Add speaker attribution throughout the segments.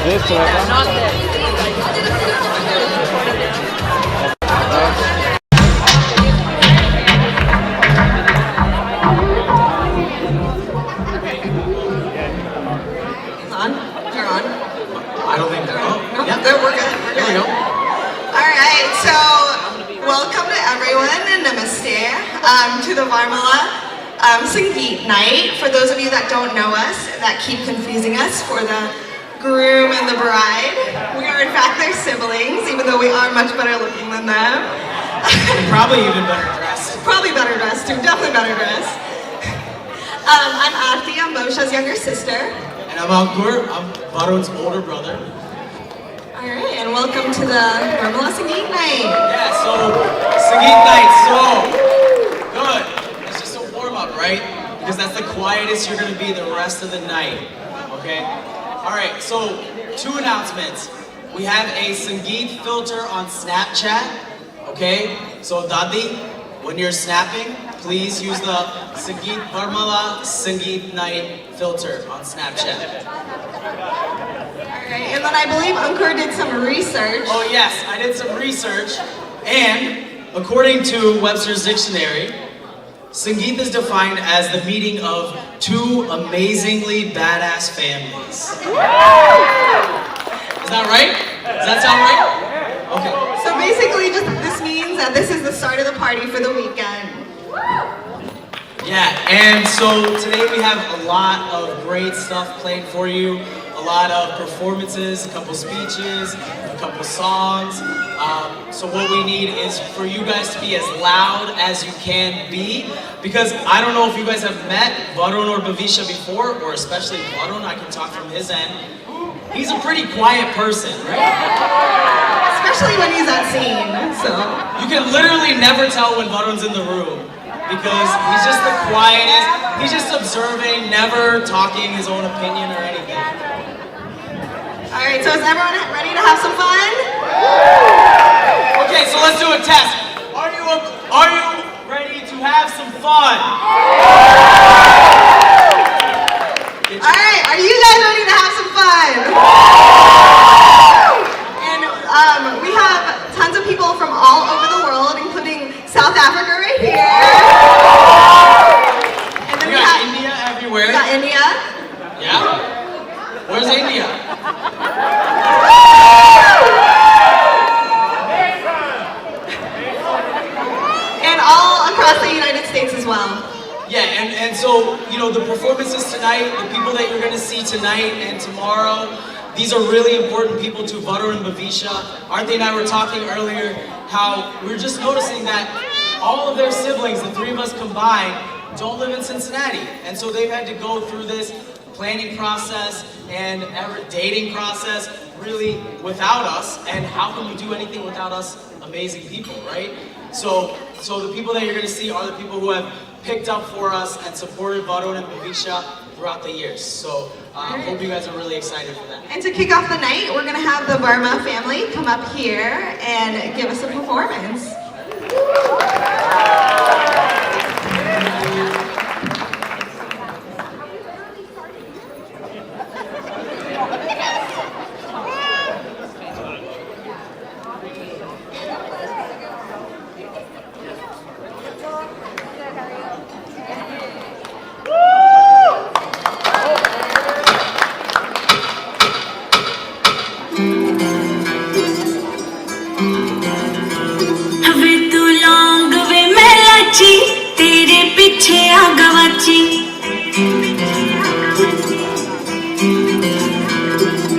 Speaker 1: This way.
Speaker 2: Not this.
Speaker 3: They're on.
Speaker 4: I don't think they're on.
Speaker 3: No,
Speaker 4: Yeah.
Speaker 3: we're good.
Speaker 4: There we go.
Speaker 3: Alright, so welcome to everyone and namaste to the Varmala Sangeet night. For those of you that don't know us, that keep confusing us for the groom and the bride, we are in fact their siblings, even though we are much better looking than them.
Speaker 4: Probably even better dressed.
Speaker 3: Probably better dressed too, definitely better dressed. I'm Aarti, I'm Bavisha's younger sister.
Speaker 4: And I'm Ankur, I'm Varun's older brother.
Speaker 3: Alright, and welcome to the Ramada Sangeet night.
Speaker 4: Yeah, so Sangeet night, so good. It's just a warm up, right? Because that's the quietest you're gonna be the rest of the night. Okay? Alright, so 2 announcements. We have a Sangeet filter on Snapchat. Okay? So Dadi, when you're snapping, please use the Sangeet Varmala Sangeet night filter on Snapchat.
Speaker 3: Alright, and then I believe Ankur did some research.
Speaker 4: Oh yes, I did some research, and according to Webster's Dictionary, Sangeet is defined as the meeting of 2 amazingly badass families. Is that right? Does that sound right? Okay.
Speaker 3: So basically, this means that this is the start of the party for the weekend.
Speaker 4: Yeah, and so today we have a lot of great stuff played for you. A lot of performances, a couple speeches, a couple songs. So what we need is for you guys to be as loud as you can be, because I don't know if you guys have met Varun or Bavisha before, or especially Varun, I can talk from his end. He's a pretty quiet person, right?
Speaker 3: Especially when he's at scene, so.
Speaker 4: You can literally never tell when Varun's in the room, because he's just the quietest, he's just observing, never talking his own opinion or anything.
Speaker 3: Alright, so is everyone ready to have some fun?
Speaker 4: Okay, so let's do a test. Are you ready to have some fun?
Speaker 3: Alright, are you guys ready to have some fun? And we have tons of people from all over the world, including South Africa right here. And then
Speaker 4: We got India everywhere.
Speaker 3: We got India.
Speaker 4: Yeah? Where's India?
Speaker 3: And all across the United States as well.
Speaker 4: Yeah, and so, you know, the performances tonight, the people that you're going to see tonight and tomorrow, these are really important people to Varun and Bavisha. Aarti and I were talking earlier how we were just noticing that all of their siblings, the 3 of us combined, don't live in Cincinnati. And so they've had to go through this planning process and dating process really without us. And how can you do anything without us amazing people, right? So the people that you're going to see are the people who have picked up for us and supported Varun and Bavisha throughout the years. So I hope you guys are really excited for that.
Speaker 3: And to kick off the night, we're going to have the Varma family come up here and give us a performance.
Speaker 5: तेरे पीछे आ गवाची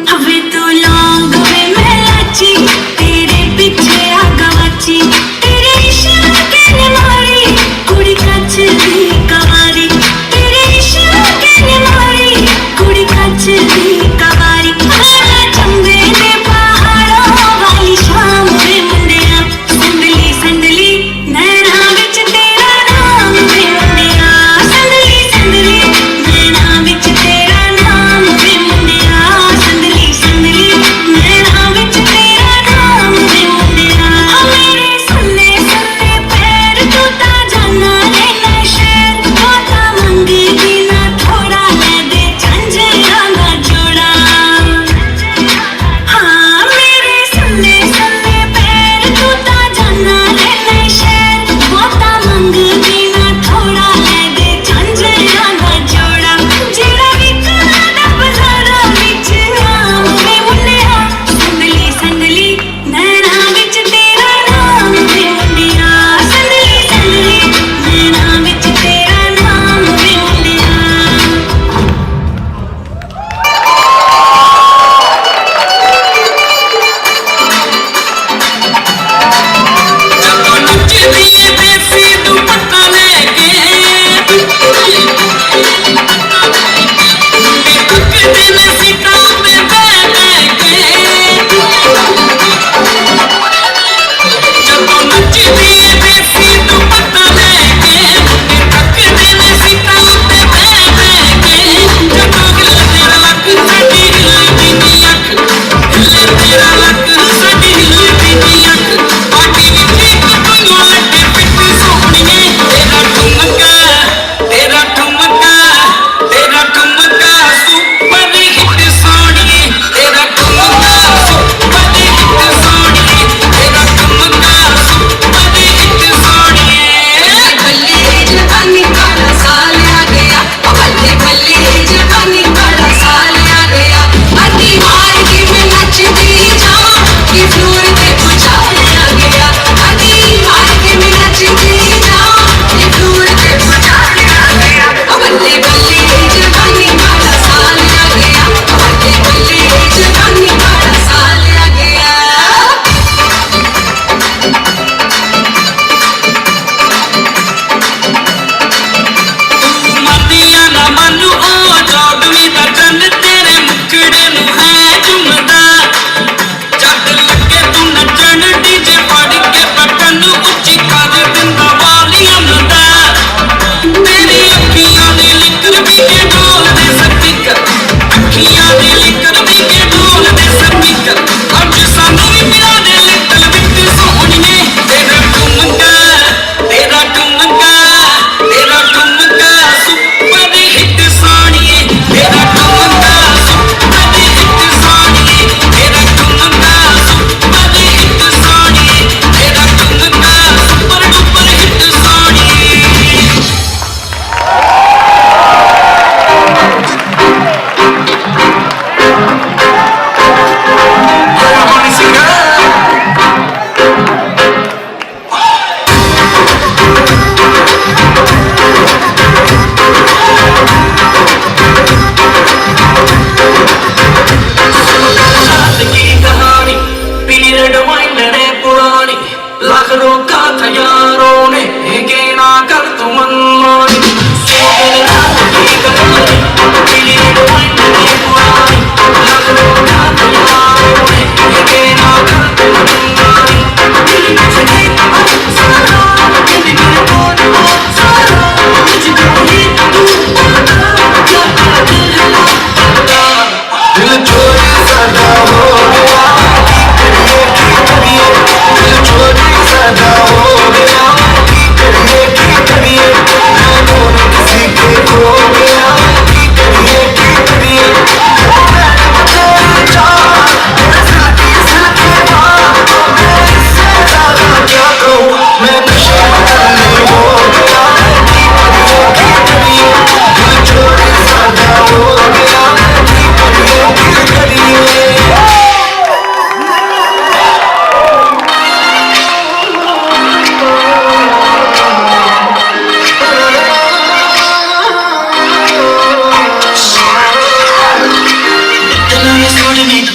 Speaker 5: हवे तू लौंग वे मैं लाची तेरे पीछे आ गवाची तेरे इश्क के निमारी कुड़ी कचली कवारी तेरे इश्क के निमारी कुड़ी कचली कवारी चंबे ने पहाड़ों वाली शाम वे मुंडिया संदली संदली नैना विच तेरा नाम वे मुंडिया संदली संदली नैना विच तेरा नाम वे मुंडिया संदली संदली नैना विच तेरा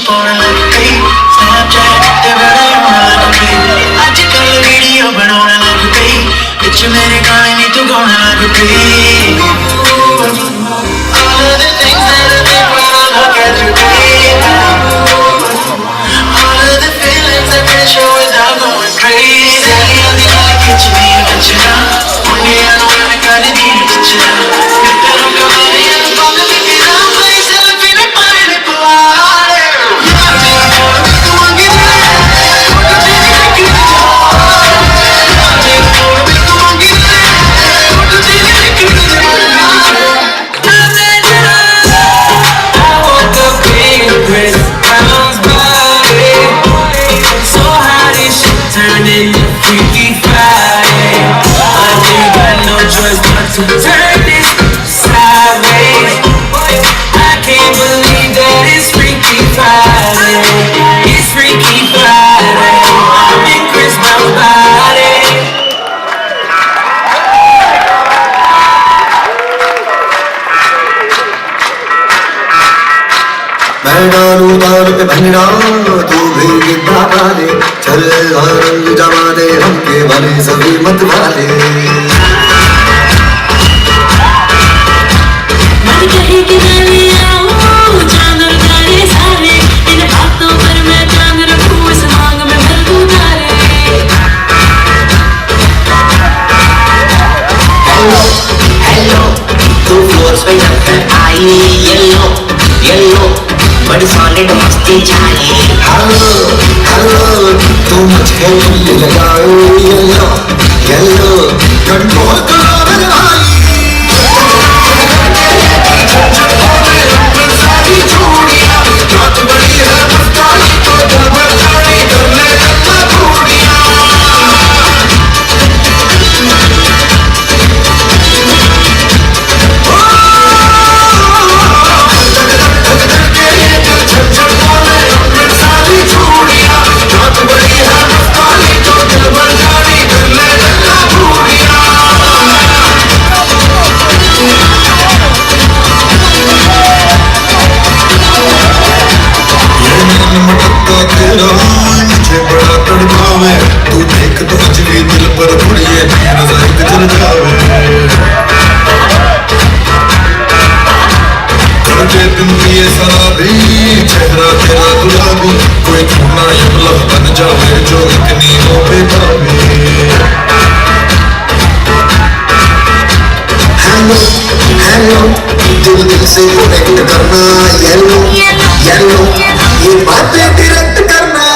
Speaker 5: पाने लग गई Snapchat ते बड़ा रोने लग गई आजकल वीडियो बनाने लग गई बिच मेरे गाने नी तू गाने लग गई All of the things that I think when I look at you, baby All of the feelings I can't show without going crazy I'm the only kitchen in the china Only I know when I got it in the china If I don't come out here, I'm gonna make it up Like cellophane and pineapple water To turn this sideways I can't believe that it's Freaky Friday It's Freaky Friday I'm in Chris Brown's body मैं डालूं ताल पे भंगड़ा तू भी गिद्धा पाले चल रंग जमा दे हमके भले सभी मत वाले कहीं किनारे आऊं चांदर तारे सारे इन बातों पर मैं चांद रखूं इस मांग में भर दूं तारे हेलो हेलो तू फोर्स पे जब आई येलो येलो बड़ी सॉलिड मस्ती चाहिए हेलो हेलो तू मुझे ये लगाओ येलो येलो कंट्रोल करो मेरे भाई मुझे बड़ा तड़पावे तू देख तो अजली दिल पर थोड़िए नजर चल जावे करके तुम पिए शराबी चेहरा तेरा गुलाबी कोई खूना यमला बन जावे जो इतनी हो बेताबी हेलो हेलो दिल दिल से कनेक्ट करना येलो येलो ये बातें डायरेक्ट करना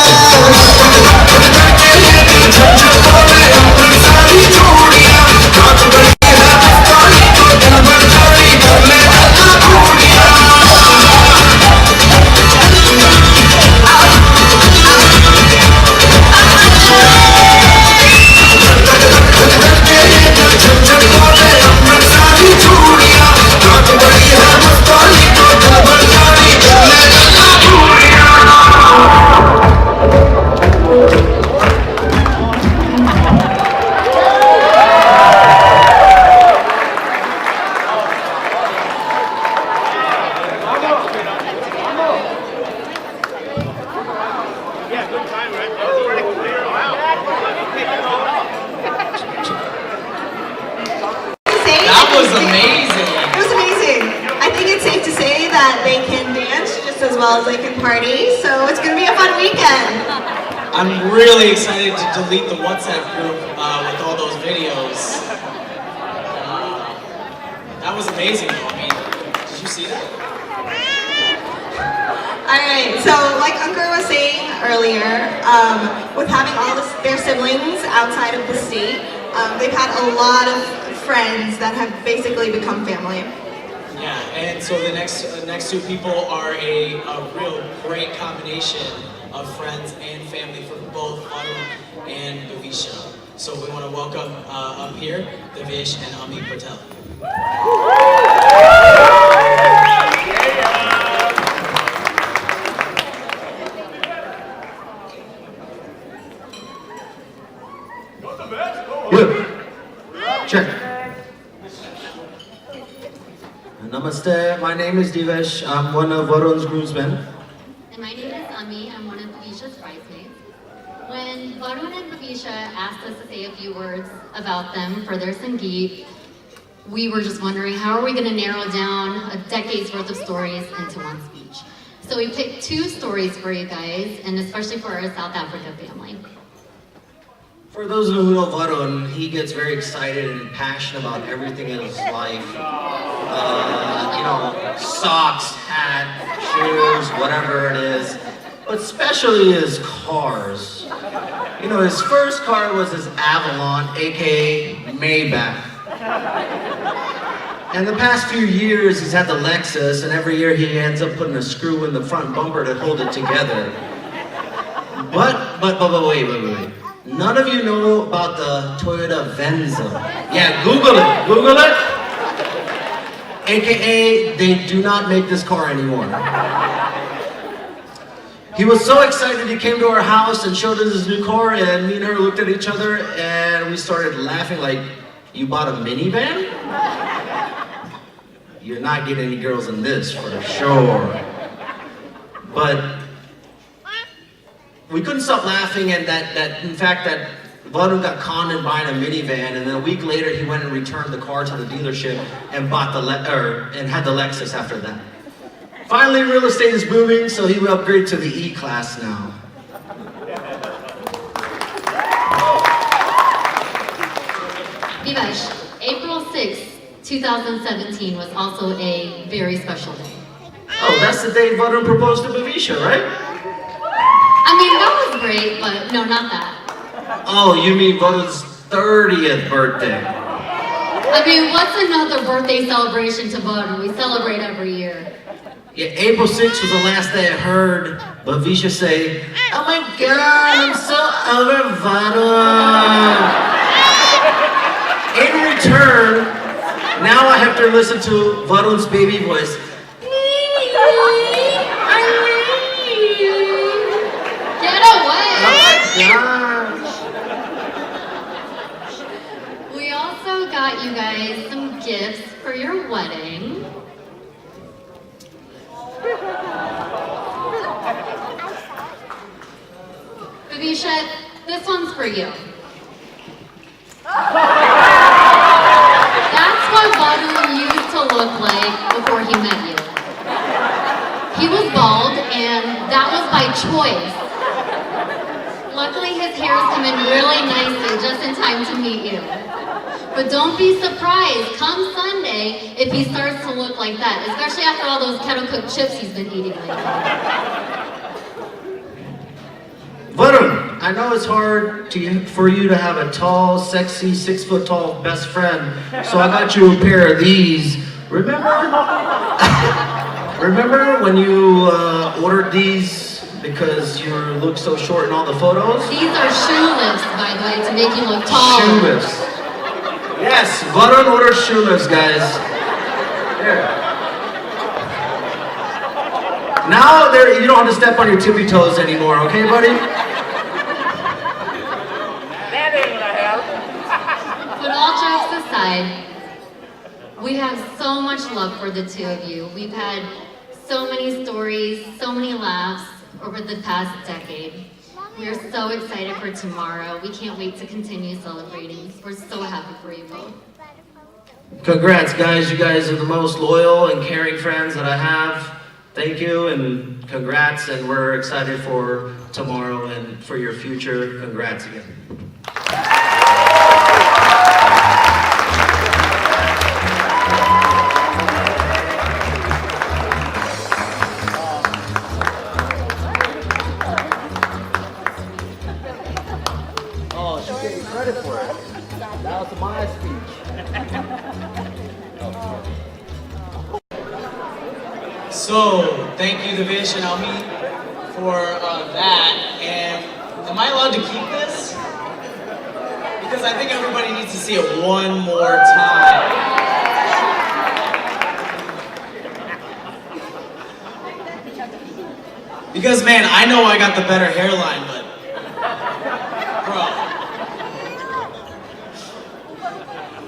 Speaker 3: As well as they can party, so it's going to be a fun weekend.
Speaker 4: I'm really excited to delete the WhatsApp group with all those videos. That was amazing. I mean, did you see that?
Speaker 3: Alright, so like Ankur was saying earlier, with having all their siblings outside of the state, they've had a lot of friends that have basically become family.
Speaker 4: Yeah, and so the next two people are a real great combination of friends and family for both Varun and Bavisha. So we want to welcome up here Bavish and Ami Patel.
Speaker 1: Check. Namaste, my name is Divesh. I'm one of Varun's groomsmen.
Speaker 2: And my name is Ami. I'm one of Bavisha's bridesmaids. When Varun and Bavisha asked us to say a few words about them for their Sangeet, we were just wondering how are we going to narrow down a decade's worth of stories into one speech. So we picked 2 stories for you guys, and especially for our South Africa family.
Speaker 6: For those of you who know Varun, he gets very excited and passionate about everything in his life. You know, socks, hat, shoes, whatever it is. But especially his cars. You know, his first car was his Avalon, aka Maybach. And the past few years, he's had the Lexus, and every year he ends up putting a screw in the front bumper to hold it together. But wait. None of you know about the Toyota Venza. Yeah, Google it. AKA, they do not make this car anymore. He was so excited he came to our house and showed us his new car, and me and her looked at each other and we started laughing like, you bought a minivan? You're not getting any girls in this for sure. But we couldn't stop laughing, and in fact Varun got conned in buying a minivan, and then a week later he went and returned the car to the dealership and bought and had the Lexus after that. Finally, real estate is booming, so he will upgrade to the E-Class now.
Speaker 2: Bavish, April 6th, 2017 was also a very special day.
Speaker 6: Oh, that's the day Varun proposed to Bavisha, right?
Speaker 2: I mean, that was great, but no, not that.
Speaker 6: Oh, you mean Varun's 30th birthday?
Speaker 2: I mean, what's another birthday celebration to Varun? We celebrate every year.
Speaker 6: Yeah, April 6th was the last day I heard Bavisha say, oh my God, I'm so over Varun. In return, now I have to listen to Varun's baby voice.
Speaker 2: Get away!
Speaker 6: Oh my gosh.
Speaker 2: We also got you guys some gifts for your wedding. Bavisha, this one's for you. That's what Varun used to look like before he met you. He was bald, and that was by choice. Luckily, his hair's come in really nicely just in time to meet you. But don't be surprised, come Sunday, if he starts to look like that, especially after all those kettle-cooked chips he's been eating lately.
Speaker 6: Varun, I know it's hard for you to have a tall, sexy, 6-foot-tall best friend, so I got you a pair of these. Remember? Remember when you ordered these because you look so short in all the photos?
Speaker 2: These are shoe lifts, by the way, to make you look taller.
Speaker 6: Shoe lifts. Yes, Varun ordered shoe lifts, guys. Here. Now you don't have to step on your tippy toes anymore, okay, buddy?
Speaker 2: But all jokes aside, we have so much love for the two of you. We've had so many stories, so many laughs over the past decade. We are so excited for tomorrow. We can't wait to continue celebrating. We're so happy for you both.
Speaker 6: Congrats, guys. You guys are the most loyal and caring friends that I have. Thank you and congrats, and we're excited for tomorrow and for your future. Congrats again. Oh, she's getting credit for it. That was my speech.
Speaker 4: So, thank you, Bavisha and Ami, for that. And am I allowed to keep this? Because I think everybody needs to see it one more time. Because, man, I know I got the better hairline, but bro.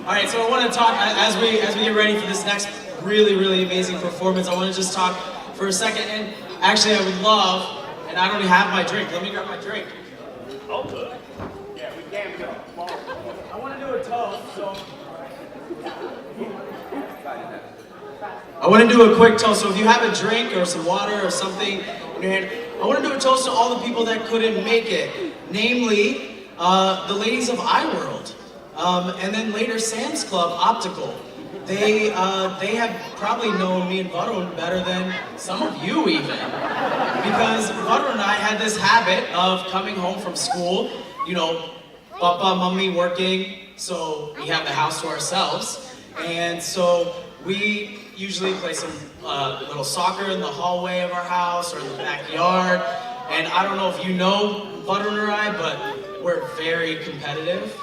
Speaker 4: All right, so I want to talk as we get ready for this next really amazing performance. I want to just talk for a second, and actually I would love, and I don't even have my drink. Let me grab my drink. I want to do a toast, so I want to do a quick toast. So if you have a drink or some water or something in your hand, I want to do a toast to all the people that couldn't make it, namely the ladies of iWorld, and then later Sam's Club Optical. They have probably known me and Varun better than some of you even, because Varun and I had this habit of coming home from school, you know, Papa, Mummy working, so we have the house to ourselves, and so we usually play some little soccer in the hallway of our house or in the backyard. And I don't know if you know Varun or I, but we're very competitive,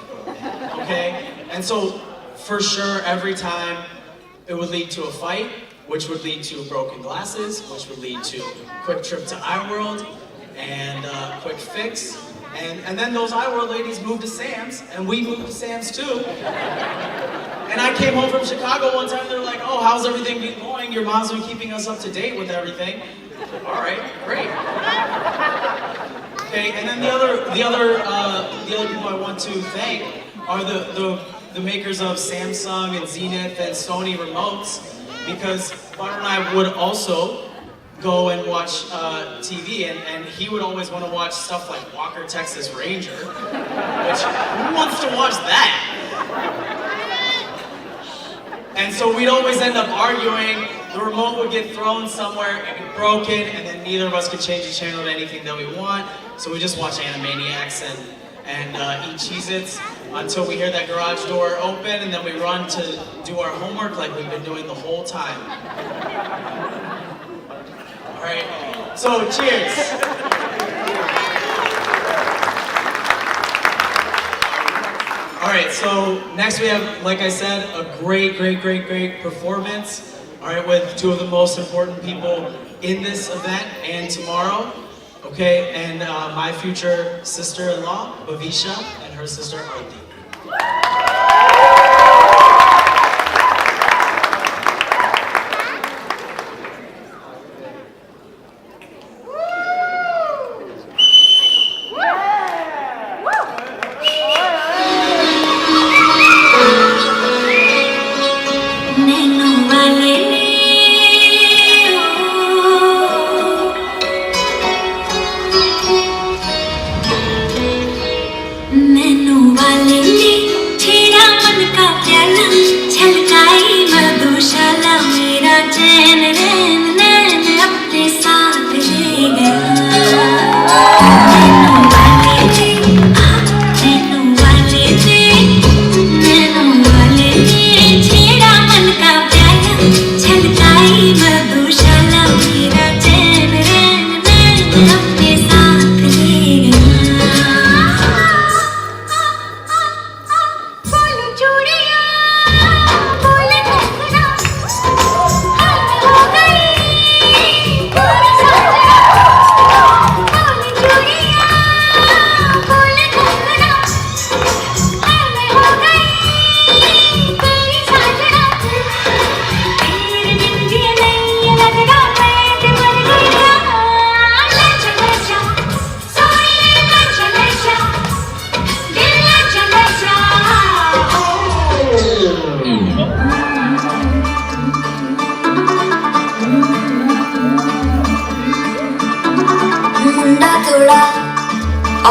Speaker 4: okay? And so for sure, every time it would lead to a fight, which would lead to broken glasses, which would lead to a quick trip to iWorld and a quick fix. And then those iWorld ladies moved to Sam's, and we moved to Sam's too. And I came home from Chicago one time, they're like, oh, how's everything been going? Your mom's been keeping us up to date with everything. All right, great. Okay, and then the other people I want to thank are the makers of Samsung and Zenith and Sony remotes, because Varun and I would also go and watch TV, and he would always want to watch stuff like Walker, Texas Ranger, which, who wants to watch that? And so we'd always end up arguing, the remote would get thrown somewhere and get broken, and then neither of us could change the channel to anything that we want, so we just watch Animaniacs and eat Cheez-Its until we hear that garage door open, and then we run to do our homework like we've been doing the whole time. All right, so cheers. All right, so next we have, like I said, a great performance. All right, with two of the most important people in this event and tomorrow. Okay, and my future sister-in-law, Bavisha, and her sister, Arti.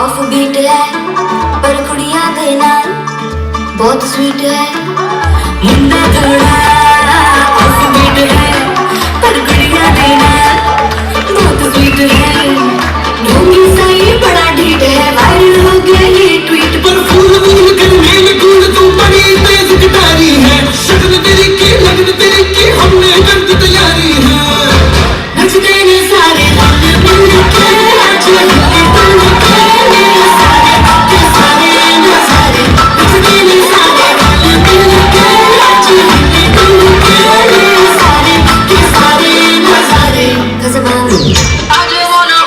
Speaker 5: Offbeat है पर कुड़ियां दे नाल बहुत sweet है मुंडा थोड़ा offbeat है पर कुड़ियां दे नाल बहुत स्वीट है ढोंगी सही बड़ा ढीठ है वायरल हो गया ये ट्वीट पर फूल करने में कूल तू बड़ी तेज गिटारी है शक्ल तेरी की लगन तेरी की हमने कर दी तैयारी है नचते ने सारे हम मिल के
Speaker 7: I just wanna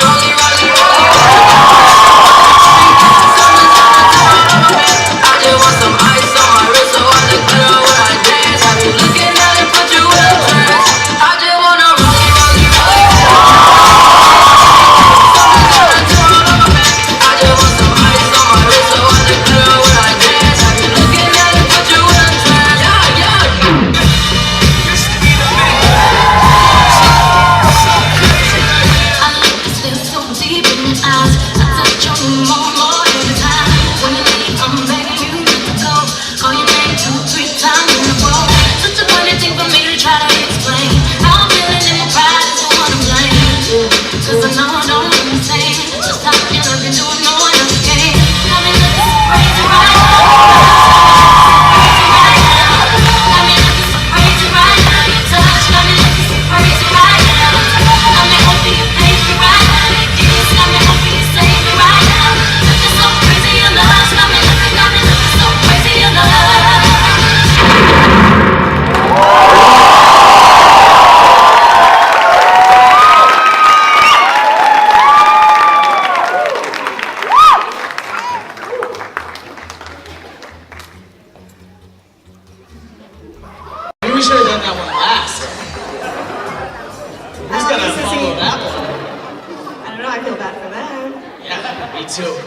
Speaker 3: I feel bad for them.
Speaker 4: Yeah, me too.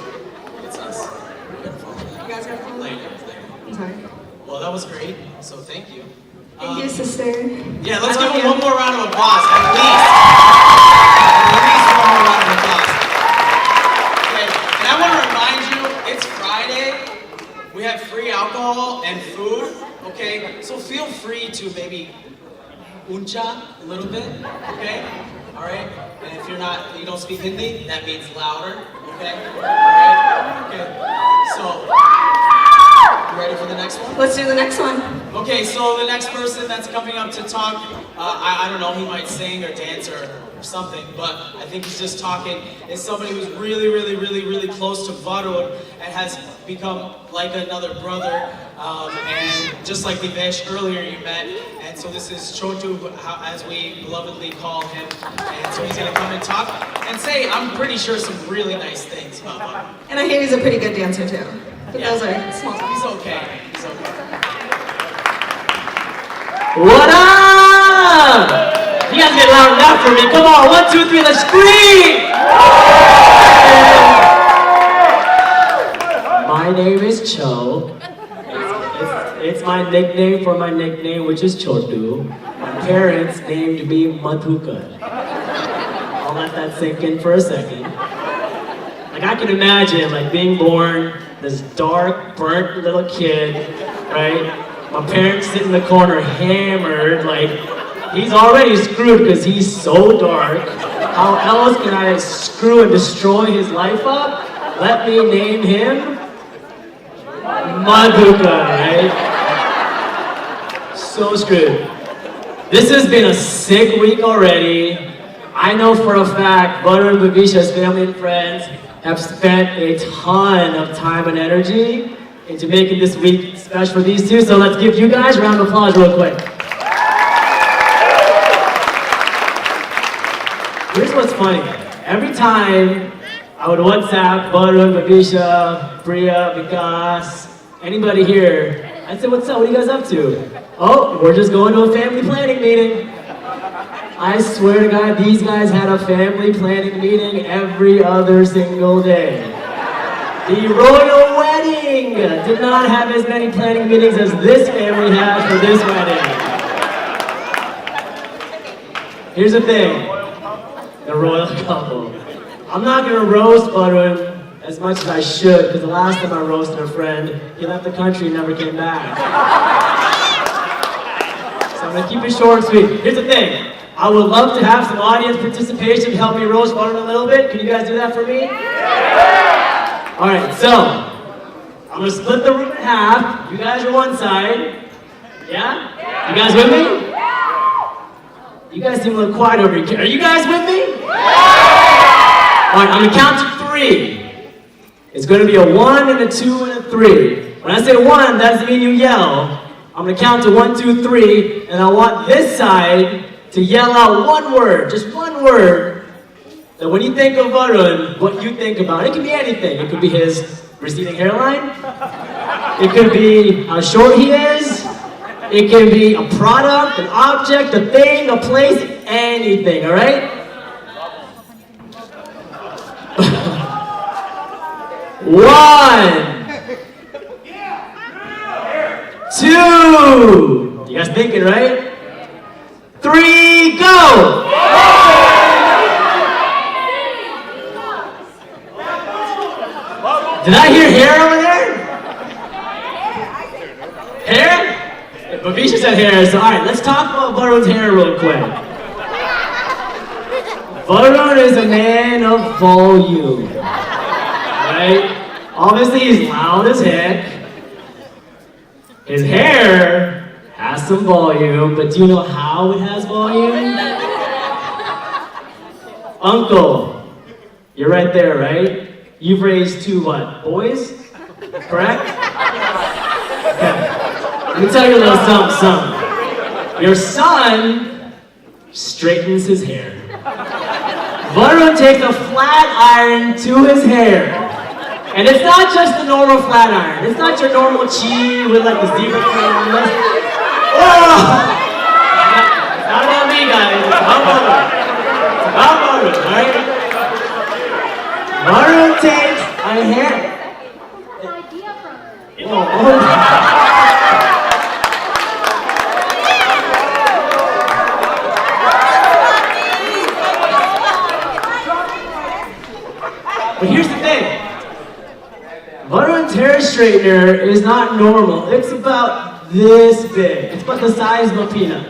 Speaker 4: It's us. We're gonna follow that.
Speaker 3: You guys got fun?
Speaker 4: Later.
Speaker 3: I'm sorry.
Speaker 4: Well, that was great. So thank you.
Speaker 3: Thank you, sister.
Speaker 4: Yeah, let's
Speaker 3: I
Speaker 4: give
Speaker 3: love
Speaker 4: him
Speaker 3: you.
Speaker 4: one more round of applause, at least. At least one more round of applause. Okay, and I want to remind you, it's Friday. We have free alcohol and food, okay? So feel free to maybe uncha a little bit, okay? All right? And if you don't speak Hindi, that means louder, okay? All right? Okay. So, you ready for the next one?
Speaker 3: Let's do the next one.
Speaker 4: Okay, so the next person that's coming up to talk, I don't know, he might sing or dance or something, but I think he's just talking, is somebody who's really, really, really, really close to Varun and has become like another brother, and just like Divesh earlier you met, and so this is Chotu, as we belovedly call him, and so he's gonna come and talk and say, I'm pretty sure, some really nice things about Varun.
Speaker 3: And I hear he's a pretty good dancer too. But
Speaker 4: Yeah.
Speaker 3: those are small talk.
Speaker 4: He's okay, he's okay.
Speaker 7: What up? You guys get loud enough for me. Come on, 1, 2, 3, let's scream! My name is Cho. It's my nickname for my nickname, which is Chotu. My parents named me Madhuka. I'll let that sink in for a second. Like, I can imagine, like, being born, this dark, burnt little kid, right? My parents sit in the corner hammered, like, he's already screwed because he's so dark. How else can I screw and destroy his life up? Let me name him Madhuka, right? So screwed. This has been a sick week already. I know for a fact Varun and Bavisha's family and friends have spent a ton of time and energy into making this week special for these two, so let's give you guys a round of applause real quick. Here's what's funny. Every time I would WhatsApp Varun, Bavisha, Priya, Vikas, anybody here, I'd say, what's up, what are you guys up to? Oh, we're just going to a family planning meeting. I swear to God, these guys had a family planning meeting every other single day. The royal wedding did not have as many planning meetings as this family has for this wedding. Here's the thing, the royal couple. I'm not gonna roast Varun as much as I should, because the last time I roasted a friend, he left the country and never came back. So I'm gonna keep it short and sweet. Here's the thing, I would love to have some audience participation to help me roast Varun a little bit. Can you guys do that for me? All right, so I'm gonna split the room in half. You guys are one side. Yeah? You guys with me? You guys seem a little quiet over here. Are you guys with me? All right, I'm gonna count to 3. It's gonna be a 1 and a 2 and a 3. When I say 1, that doesn't mean you yell. I'm gonna count to 1, 2, 3, and I want this side to yell out one word, just one word, that when you think of Varun, what you think about. It could be anything. It could be his receding hairline. It could be how short he is. It can be a product, an object, a thing, a place, anything, all right? 1, 2, you guys thinking, right? 3, go! Did I hear hair over there? Hair? Bavisha said hair, so alright, let's talk about Varun's hair real quick. Varun is a man of volume, right? Obviously he's loud as heck. His hair has some volume, but do you know how it has volume? Uncle, you're right there, right? You've raised 2 what, boys? Correct? Okay. Let me tell you a little something. Your son straightens his hair. Varun takes a flat iron to his hair. And it's not just the normal flat iron. It's not your normal chi with like the zebra print on this. Oh! It's not about me, guys. It's about Varun. It's about Varun, alright? my hand. But here's the thing. Varun's hair straightener is not normal. It's about this big. It's about the size of a peanut.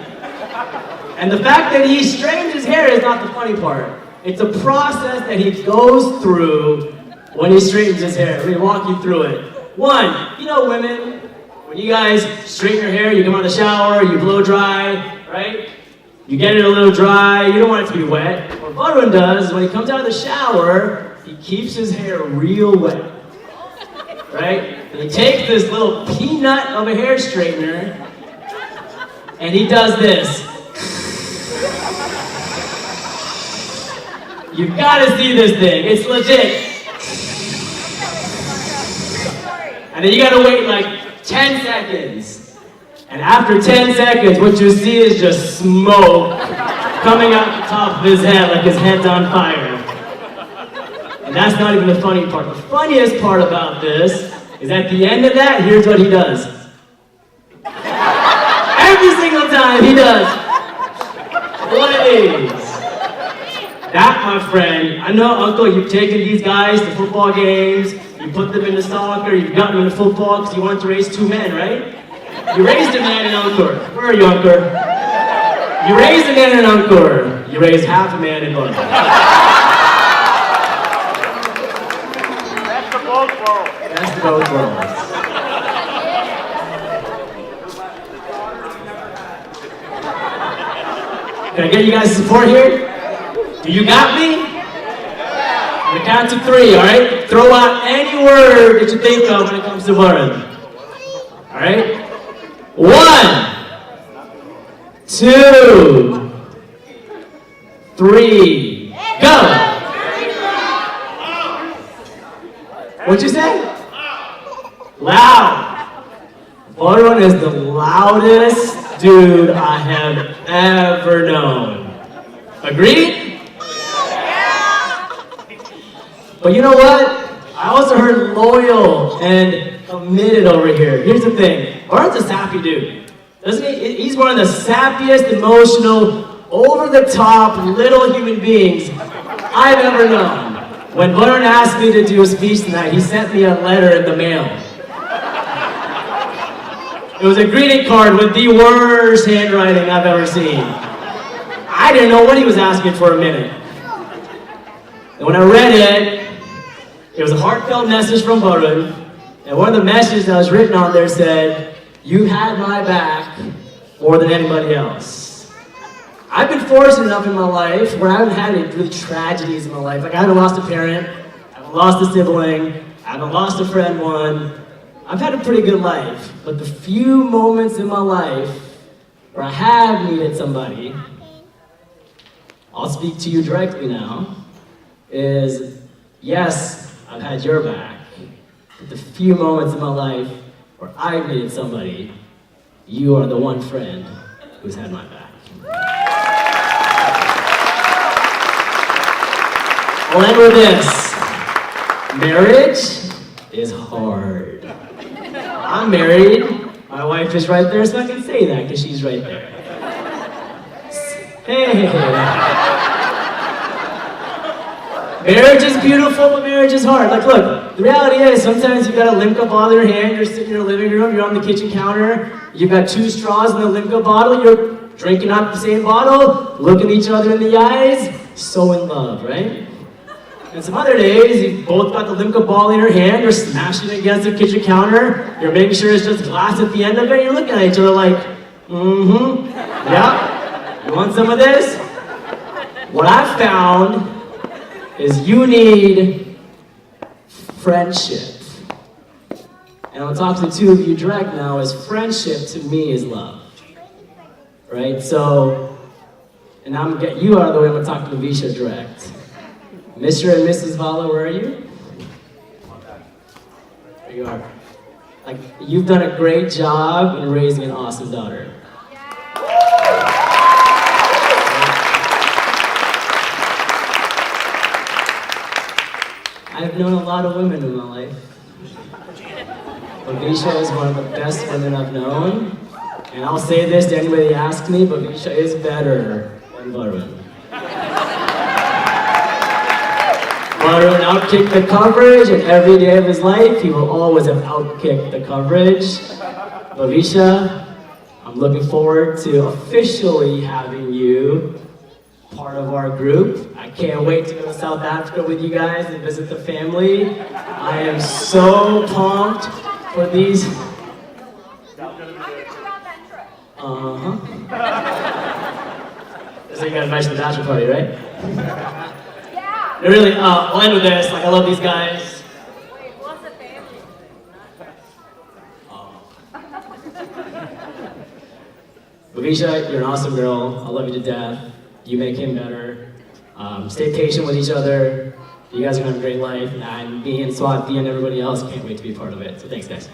Speaker 7: And the fact that he straightens his hair is not the funny part. It's a process that he goes through when he straightens his hair. Let me walk you through it. One, you know women, when you guys straighten your hair, you come out of the shower, you blow dry, right? You get it a little dry, you don't want it to be wet. What Varun does is when he comes out of the shower, he keeps his hair real wet, right? And he takes this little peanut of a hair straightener, and he does this. You've got to see this thing. It's legit. And then you got to wait like 10 seconds. And after 10 seconds, what you see is just smoke coming out the top of his head like his head's on fire. And that's not even the funny part. The funniest part about this is at the end of that, here's what he does. Every single time he does one of these. That, my friend, I know, Uncle, you've taken these guys to football games, you put them into soccer, you've gotten them into football because you wanted to raise two men, right? You raised a man in Encore. Where are you, Encore? You raised a man in Encore. You raised half a man in London.
Speaker 8: That's the both worlds.
Speaker 7: That's the both worlds. Can I get you guys support here? Do you got me? On the count to 3, alright? Throw out any word that you think of when it comes to Varun. Alright? 1, 2, 3, go! What'd you say? Loud! Varun is the loudest dude I have ever known. Agreed? But you know what? I also heard loyal and committed over here. Here's the thing. Varun's a sappy dude. Doesn't he? He's one of the sappiest, emotional, over-the-top little human beings I've ever known. When Varun asked me to do a speech tonight, he sent me a letter in the mail. It was a greeting card with the worst handwriting I've ever seen. I didn't know what he was asking for a minute. And when I read it, it was a heartfelt message from Varun, and one of the messages that was written on there said, "You had my back more than anybody else." I've been fortunate enough in my life where I haven't had any really tragedies in my life. Like I haven't lost a parent, I haven't lost a sibling, I haven't lost a friend one. I've had a pretty good life, but the few moments in my life where I have needed somebody, I'll speak to you directly now, is yes, I've had your back, but the few moments in my life where I've needed somebody, you are the one friend who's had my back. I'll end with this. Marriage is hard. I'm married. My wife is right there, so I can say that because she's right there. Hey. Marriage is beautiful, but marriage is hard. Like, look, the reality is sometimes you gotta Limca bottle in your hand, you're sitting in your living room, you're on the kitchen counter, you've got 2 straws in the Limca bottle, you're drinking out the same bottle, looking each other in the eyes, so in love, right? And some other days, you've both got the Limca bottle in your hand, you're smashing it against the kitchen counter, you're making sure it's just glass at the end of it, you're looking at each other like, yeah, you want some of this? What I've found is you need friendship. And I'm talking to 2 of you direct now, is friendship to me is love. Right? So, and I'm gonna get you out of the way, I'm gonna talk to Bavisha direct. Mr. and Mrs. Vala, where are you? There you are. Like, you've done a great job in raising an awesome daughter. I've known a lot of women in my life. Bavisha is one of the best women I've known. And I'll say this to anybody that asks me, Bavisha is better than Varun. Varun outkicked the coverage, and every day of his life, he will always have outkicked the coverage. Bavisha, I'm looking forward to officially having you part of our group. I can't wait to go to South Africa with you guys and visit the family. I am so pumped for these. So you guys mentioned the bachelor party, right? Yeah. Really, I'll end with this. Like, I love these guys.
Speaker 8: Wait, what's the family?
Speaker 7: Bavisha, you're an awesome girl. I love you to death. You make him better. Stay patient with each other. You guys are gonna have a great life. And me and Swati and everybody else can't wait to be part of it. So thanks, guys.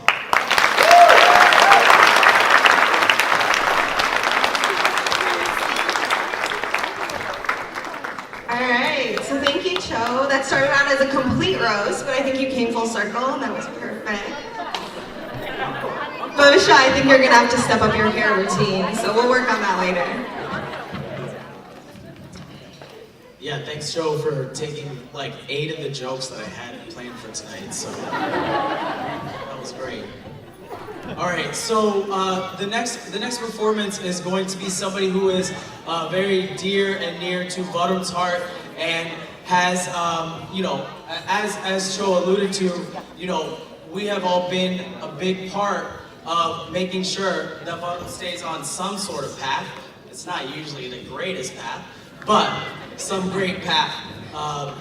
Speaker 3: Alright, so thank you, Cho. That started out as a complete roast, but I think you came full circle and that was perfect. Bavisha, I think you're gonna have to step up your hair routine, so we'll work on that later.
Speaker 4: Yeah, thanks, Joe, for taking like 8 of the jokes that I had planned for tonight. So that was great. All right, so the next performance is going to be somebody who is very dear and near to Varun's heart, and has, you know, as Joe alluded to, you know, we have all been a big part of making sure that Varun stays on some sort of path. It's not usually the greatest path, but some great path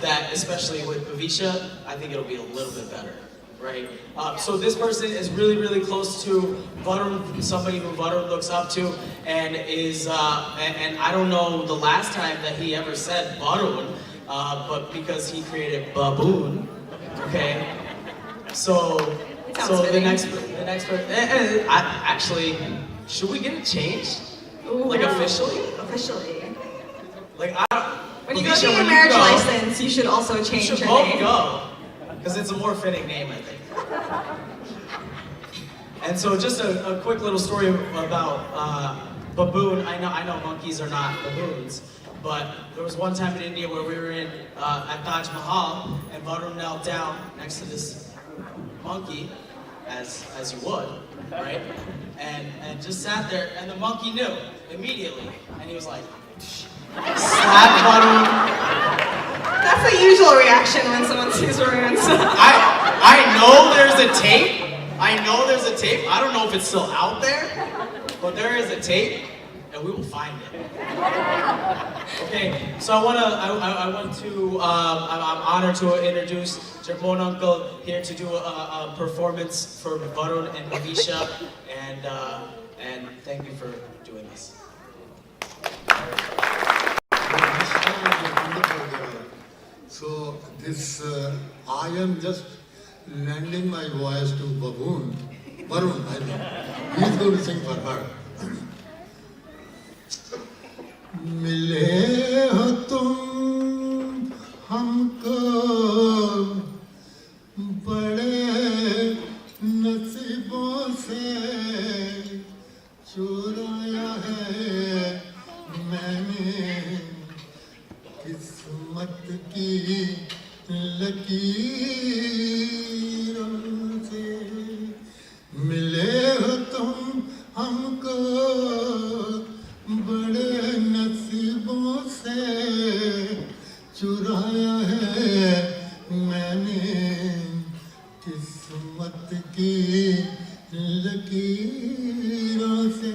Speaker 4: that, especially with Bavisha, I think it'll be a little bit better, right? So this person is really, really close to Varun, somebody who Varun looks up to, and is, and I don't know the last time that he ever said Varun, but because he created Baboon, okay? So the next actually, should we get it changed?
Speaker 3: Ooh,
Speaker 4: like officially?
Speaker 3: Officially.
Speaker 4: Like
Speaker 3: When you go get your marriage license, you should also change your name.
Speaker 4: Go, because it's a more fitting name, I think. And so just a quick little story about baboon. I know monkeys are not baboons, but there was one time in India where we were at Taj Mahal, and Varun knelt down next to this monkey, as you would, right? And just sat there, and the monkey knew immediately, and he was like, slap Varun.
Speaker 3: That's the usual reaction when someone sees Varun.
Speaker 4: I know there's a tape. I know there's a tape. I don't know if it's still out there, but there is a tape, and we will find it. Okay, so I'm honored to introduce Japon Uncle here to do a performance for Varun and Bavisha, and thank you for doing this.
Speaker 1: So this, I am just lending my voice to Varun, I mean. He's going to sing for her. मिले हो तुम हमको बड़े नसीबों से चुराया है मैंने किस्मत की लकीरों से मिले हो तुम हमको बड़े नसीबों से चुराया है मैंने किस्मत की लकीरों से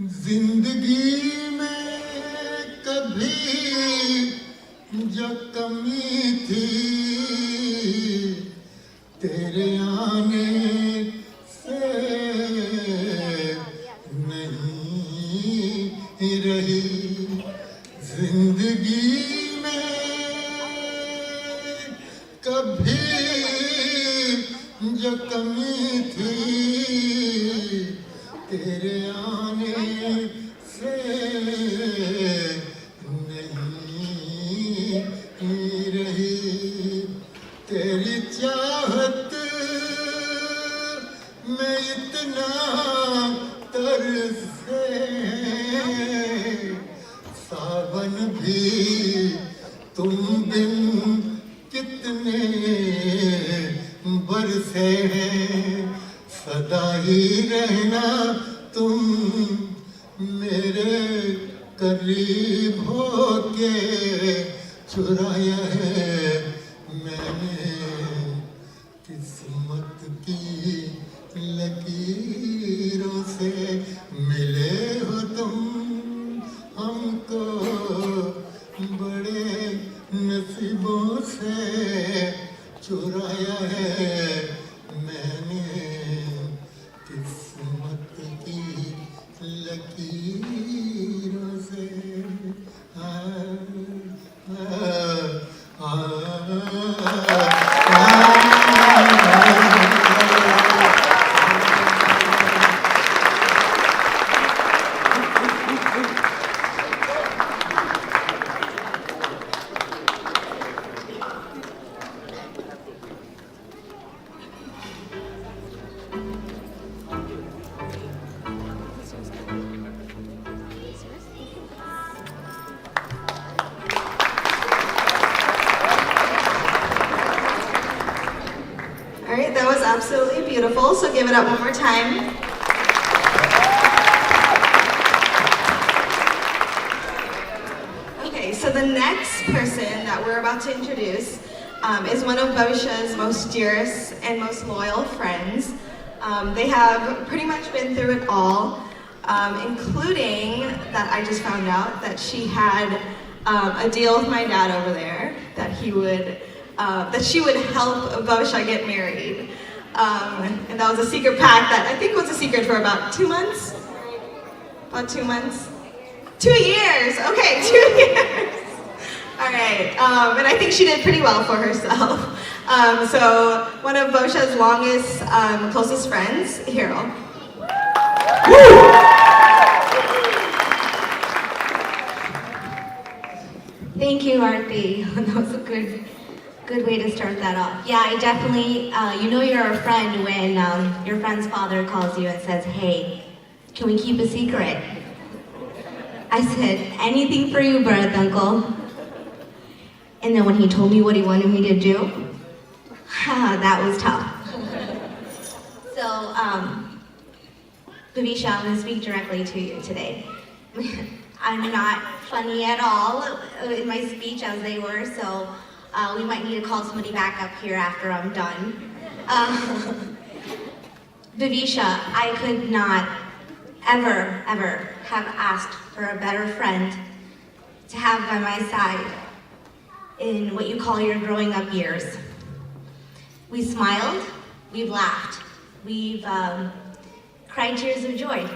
Speaker 1: जिंदगी में कभी जो कमी थी तेरे आने से नहीं रही जिंदगी में कभी जो कमी थी तेरे आने से नहीं रही तेरी चाहत में इतना तरसे सावन भी तुम बिन कितने बरसे हैं सदा ही रहना तुम मेरे करीब होके चुराया है मैंने किस्मत की लकीरों से मिले हो तुम हमको बड़े नसीबों से चुराया है मैंने किस्मत की लकीरों से
Speaker 3: All right, that was absolutely beautiful, so give it up one more time. Okay, so the next person that we're about to introduce is one of Bavisha's most dearest and most loyal friends. They have pretty much been through it all, including that I just found out that she had a deal with my dad over there that he would that she would help Bavisha get married. And that was a secret pact that I think was a secret for about 2 months. About 2 months? 2 years! Okay, 2 years! Alright, and I think she did pretty well for herself. So, one of Bavisha's longest, closest friends, Hero.
Speaker 9: Thank you, Aarti. That was a good way to start that off. Yeah, I definitely, you know you're a friend when your friend's father calls you and says, hey, can we keep a secret? I said, anything for you, birth uncle. And then when he told me what he wanted me to do, that was tough. So, Bavisha, I'm going to speak directly to you today. I'm not funny at all in my speech as they were, so we might need to call somebody back up here after I'm done. Bavisha, I could not ever have asked for a better friend to have by my side in what you call your growing up years. We smiled, we've laughed, we've cried tears of joy,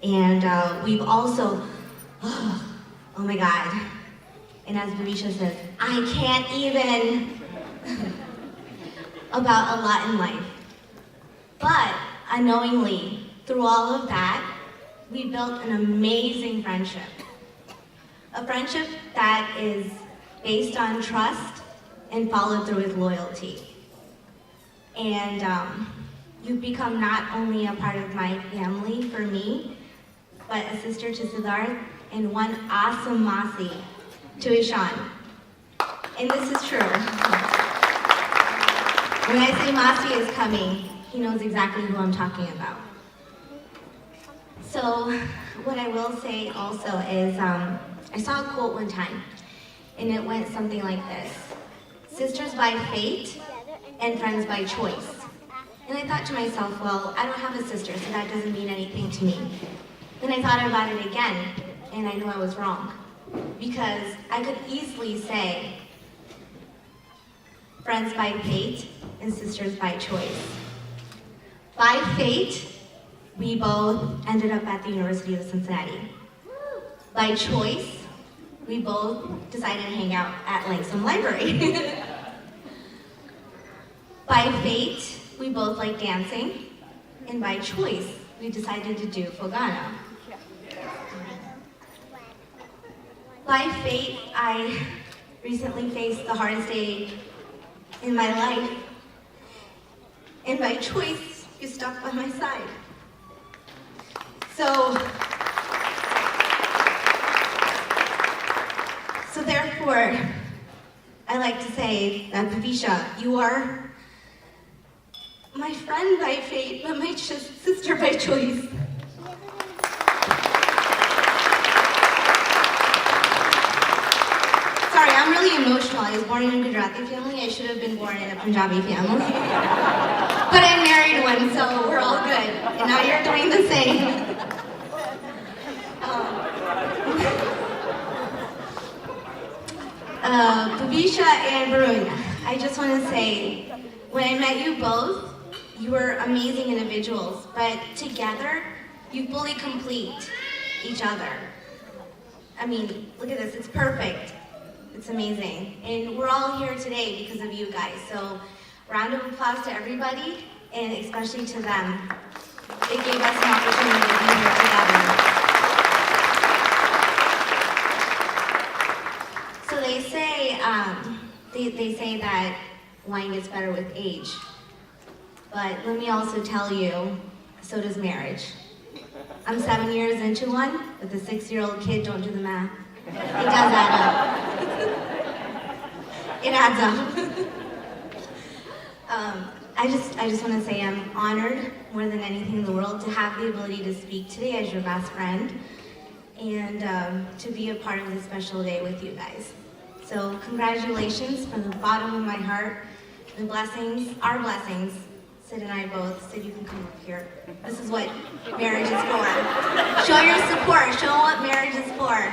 Speaker 9: and we've also, oh my God. And as Bavisha says, I can't even about a lot in life. But unknowingly, through all of that, we built an amazing friendship. A friendship that is based on trust and followed through with loyalty. And you've become not only a part of my family for me, but a sister to Siddharth and one awesome Masi to Ishan. And this is true. When I say Masi is coming, he knows exactly who I'm talking about. So what I will say also is, I saw a quote one time, and it went something like this: sisters by fate and friends by choice. And I thought to myself, well, I don't have a sister, so that doesn't mean anything to me. Then I thought about it again, and I knew I was wrong. Because I could easily say friends by fate and sisters by choice. By fate, we both ended up at the University of Cincinnati. By choice, we both decided to hang out at Langston Library. By fate, we both like dancing, and by choice, we decided to do Fogano. By fate, I recently faced the hardest day in my life, and by choice, you stuck by my side. So therefore, I like to say that Bavisha, you are my friend by fate, but my sister by choice. Sorry, I'm really emotional. I was born in a Gujarati family. I should have been born in a Punjabi family. But I married one, so we're all good. And now you're doing the same. Bavisha and Varun, I just want to say, when I met you both, you were amazing individuals, but together, you fully complete each other. I mean, look at this, it's perfect. It's amazing. And we're all here today because of you guys. So, round of applause to everybody, and especially to them. They gave us an opportunity to be here together. So they say that wine gets better with age. But let me also tell you, so does marriage. I'm 7 years into one, with a 6-year-old kid, don't do the math. It does add up. It adds up. I just want to say I'm honored more than anything in the world to have the ability to speak today as your best friend and to be a part of this special day with you guys. So congratulations from the bottom of my heart. The blessings, our blessings, Sid and I both. Sid, you can come up here. This is what marriage is for. Show your support. Show what marriage is for.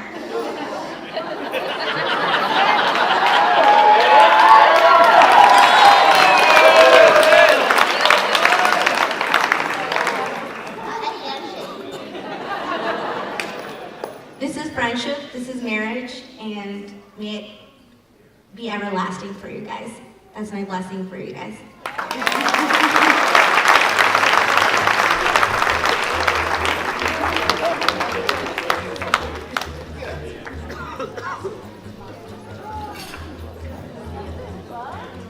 Speaker 9: This is friendship, this is marriage, and may it be everlasting for you guys. That's my blessing for you guys.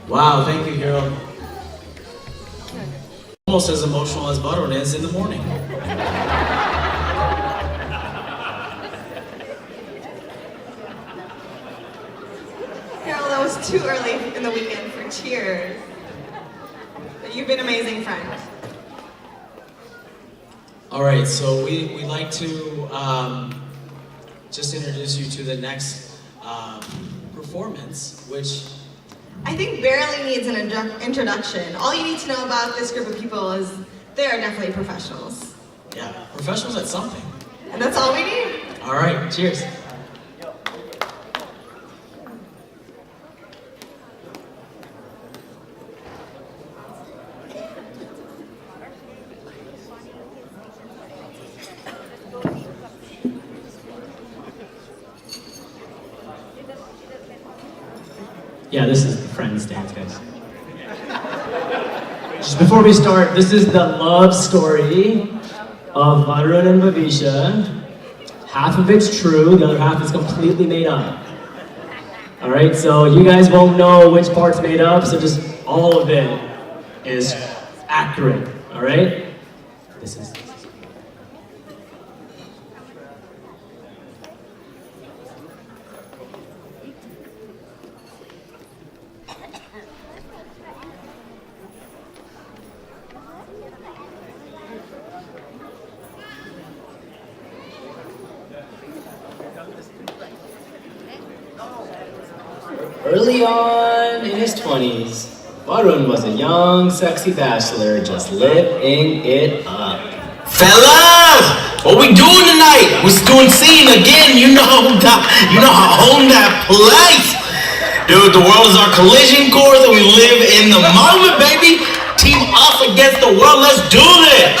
Speaker 4: Wow, thank you, Harold. Almost as emotional as Varun is in the morning.
Speaker 3: Harold, that was too early in the weekend for cheers. But you've been amazing friends.
Speaker 4: All right, so we'd like to just introduce you to the next performance, which
Speaker 3: I think barely needs an introduction. All you need to know about this group of people is they are definitely professionals.
Speaker 4: yeah, professionals at something.
Speaker 3: And that's all we need.
Speaker 4: All right, cheers.
Speaker 7: Yeah, this is the Friends dance, guys. Just before we start, this is the love story of Varun and Bavisha. Half of it's true, the other half is completely made up. Alright, so you guys won't know which part's made up, so just all of it is accurate. Alright? This is. Early on in his 20s, Varun was a young, sexy bachelor just living it up.
Speaker 10: Fellas, what we doing tonight? We're doing scene again. You know how I own that place. Dude, the world is our collision course and we live in the moment, baby. Team us against the world. Let's do this.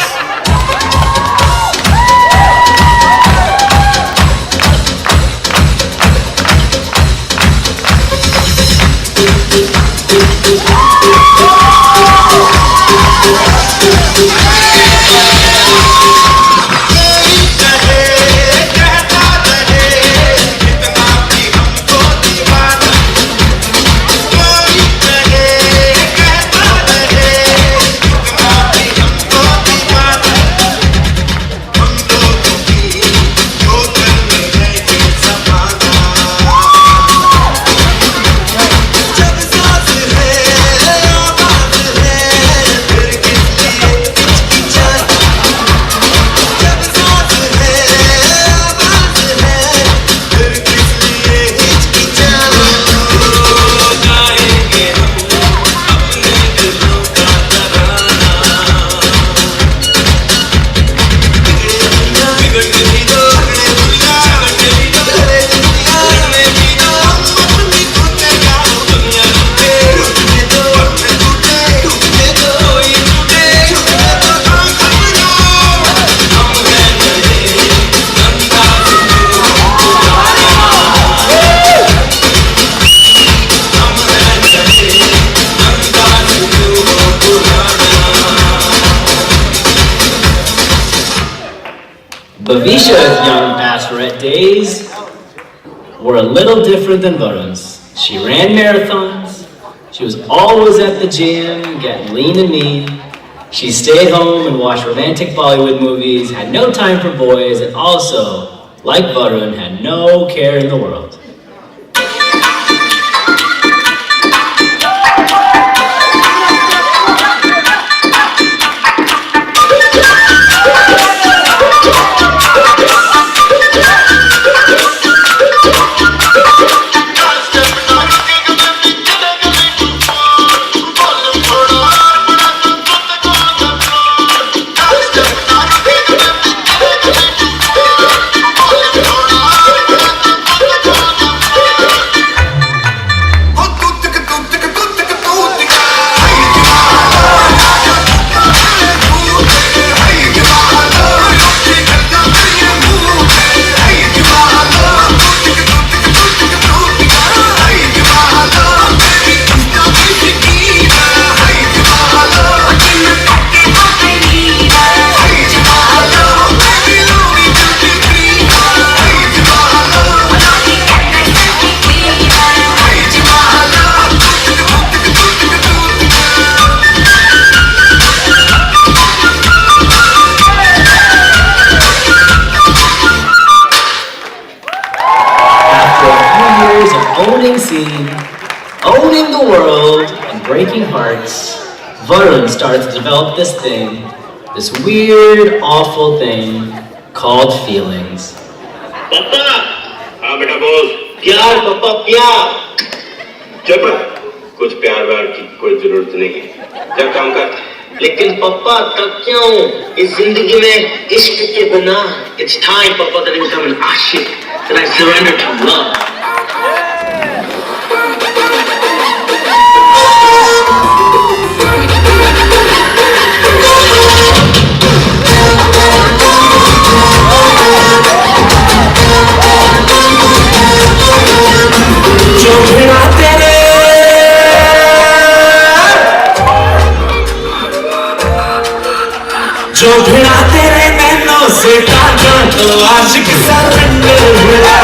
Speaker 7: Bavisha's young bachelorette days were a little different than Varun's. She ran marathons, she was always at the gym, getting lean and mean. She stayed home and watched romantic Bollywood movies, had no time for boys, and also, like Varun, had no care in the world. Owning the world and breaking hearts, Varun starts to develop this thing, this weird, awful thing called feelings.
Speaker 10: Papa! हाँ बेटा बोल प्यार पापा प्यार चुप कुछ प्यार व्यार की कोई जरूरत नहीं है जा काम कर लेकिन पापा तब क्यों इस जिंदगी में इश्क के बिना it's time पापा that I become an ashik that I surrender to love
Speaker 5: जो भिड़ा तेरे नैनों से काटा तो आशिक सरेंडर हुआ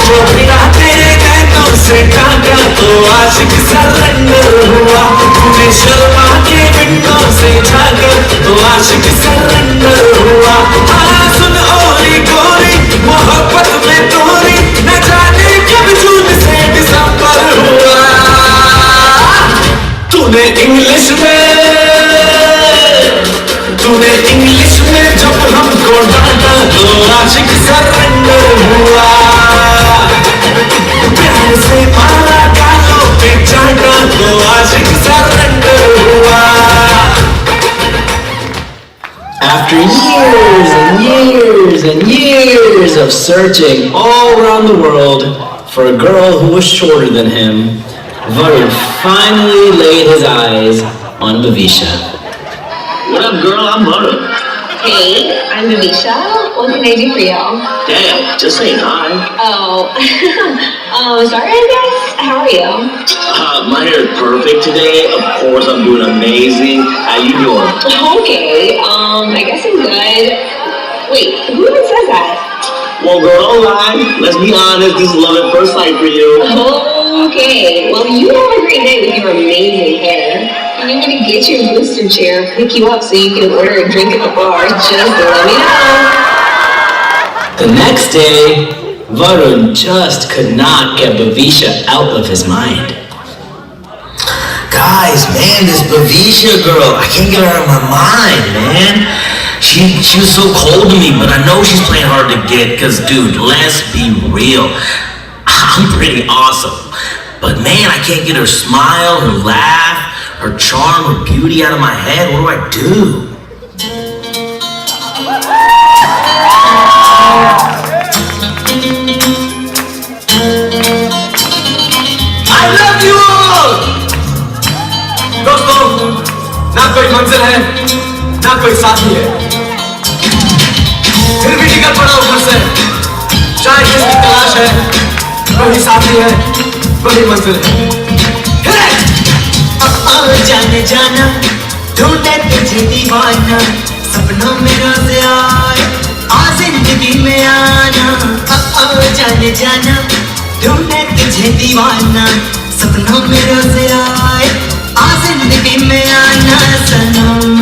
Speaker 5: जो भिड़ा तेरे नैनों से काटा तो आशिक सरेंडर हुआ तूने शर्मा के विंडो से झांका तो आशिक सरेंडर हुआ हाँ सुन ओरी गोरी मोहब्बत में तोरी न जाने कब जून से दिसंबर हुआ तूने इंग्लिश में जब हमको डांटा तो आशिक सरेंडर हुआ प्यार से मारा गालों पे चाटा तो आशिक सरेंडर हुआ
Speaker 7: After years and years and years of searching all around the world for a girl who was shorter than him, Varun finally laid his eyes on Bavisha.
Speaker 10: What up girl I'm Varun
Speaker 11: Hey, I'm Bavisha. What can I do for you?
Speaker 10: Damn just saying hi
Speaker 11: Sorry, I guess. How are you?
Speaker 10: My hair is perfect today of course I'm doing amazing how you doing
Speaker 11: Okay, I guess I'm good. Wait, who even says that?
Speaker 10: well girl don't lie let's be honest this is love at first sight for you
Speaker 11: Okay, well you have a great day with your amazing hair. I'm gonna get you a booster chair, pick you up so you can order a drink at the bar. Just let me know.
Speaker 7: The next day, Varun just could not get Bavisha out of his mind.
Speaker 10: Guys, man, this Bavisha girl, I can't get her out of my mind, man. She was so cold to me, but I know she's playing hard to get, cause dude, let's be real. I'm pretty awesome. But man, I can't get her smile, her laugh, her charm, her beauty out of my head. What do I do?
Speaker 5: I love you all! दोस्तों, ना कोई मंजिल है, ना कोई साथी है। फिर भी निकल पड़ा ऊपर से, चाहे किसकी तलाश है, वही साथी है, वही मंजिल है।
Speaker 12: जाने जाना ढूंढे तुझे दीवाना
Speaker 5: सपनों में रोज आए आ जिंदगी में आना जाने जाना ढूंढे तुझे दीवाना सपनों में रोज आए आ जिंदगी में आना सनम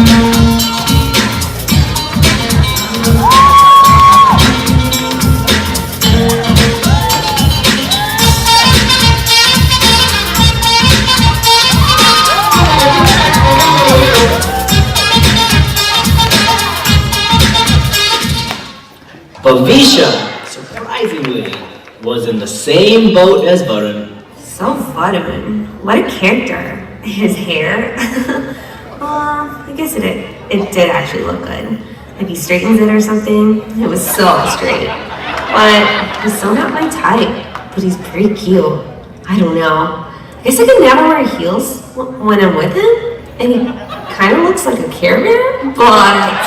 Speaker 7: Bavisha, surprisingly, was in the same boat as Varun.
Speaker 12: So Varun, what a character. His hair, I guess it did actually look good. Like he straightens it or something. It was so straight. But he's still not my type. But he's pretty cute. I don't know. I guess I could never wear heels when I'm with him. And he kind of looks like a Care Bear. But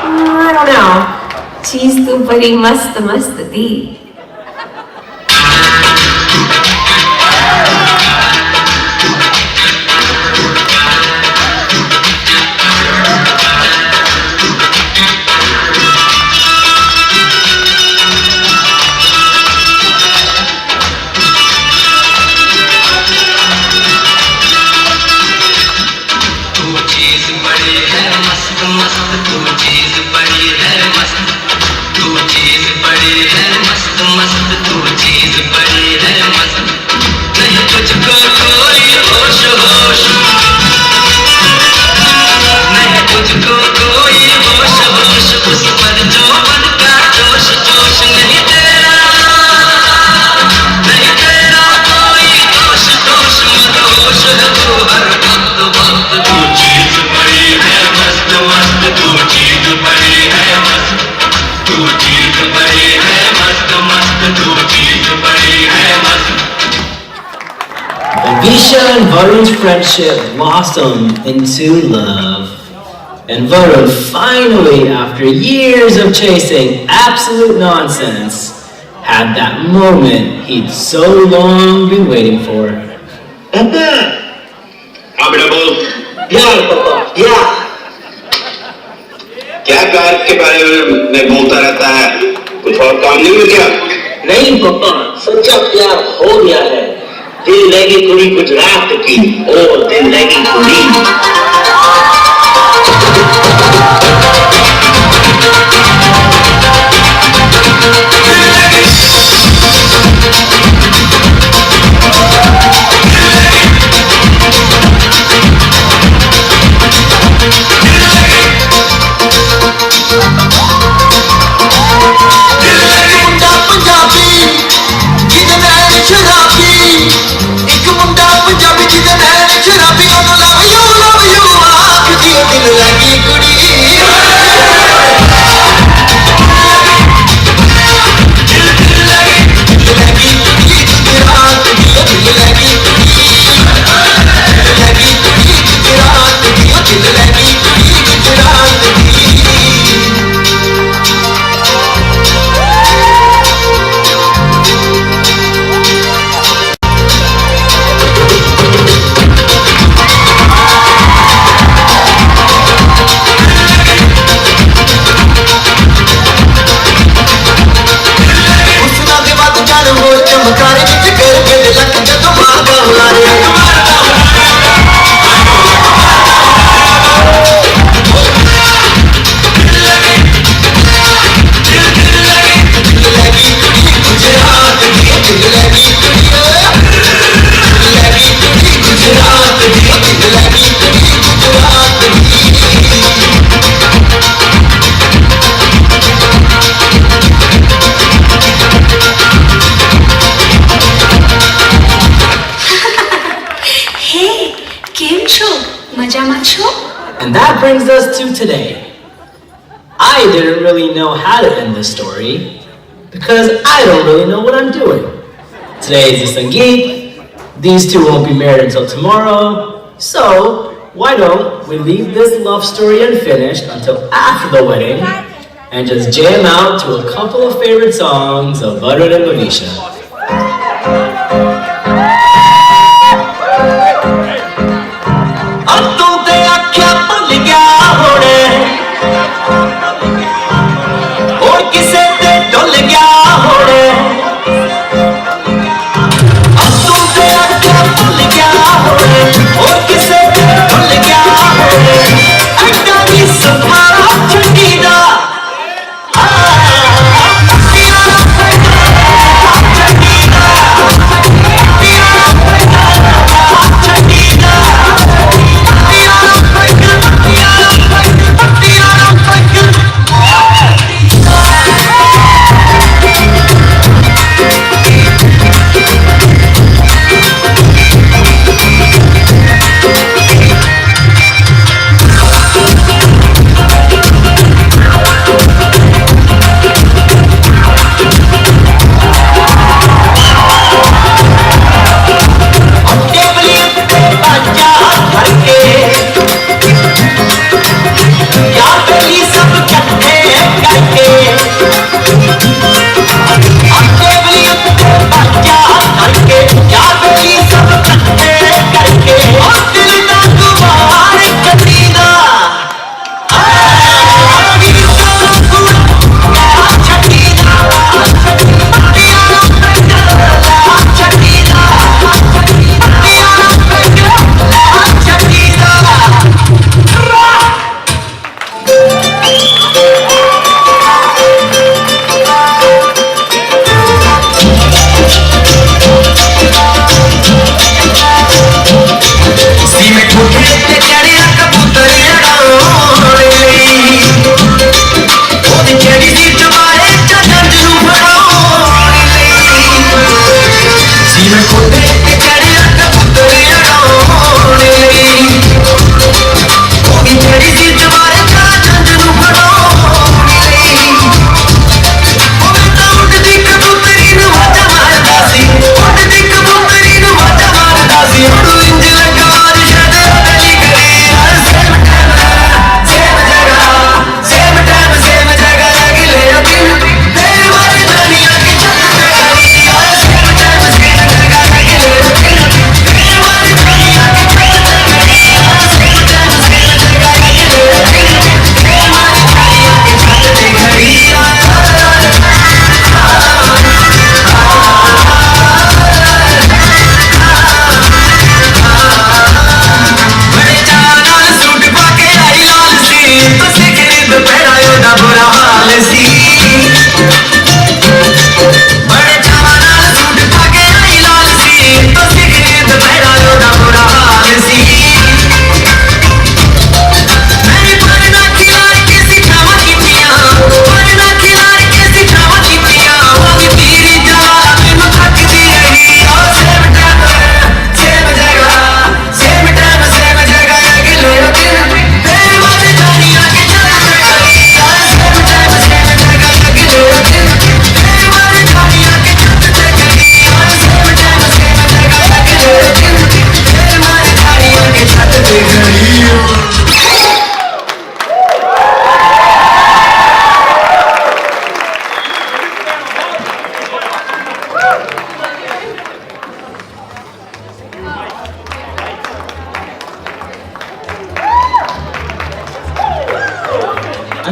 Speaker 12: I don't know. चीज तो बड़ी मस्त मस्त थी
Speaker 7: Bavisha and Varun's friendship blossomed into love. And Varun finally, after years of chasing absolute nonsense, had that moment he'd so long been waiting for.
Speaker 10: Papa! हाँ बेटा बोल प्यार पापा प्यार क्या प्यार के बारे में बोलता रहता है कुछ और काम नहीं है क्या
Speaker 6: नहीं पापा सच्चा प्यार हो गया है दिल लगी कुड़ी गुजरात की ओ दिल लगी कुड़ी
Speaker 7: And that brings us to today. I didn't really know how to end this story because I don't really know what I'm doing. Today is the Sangeet. These two won't be married until tomorrow. So why don't we leave this love story unfinished until after the wedding and just jam out to a couple of favorite songs of Varun and Bavisha.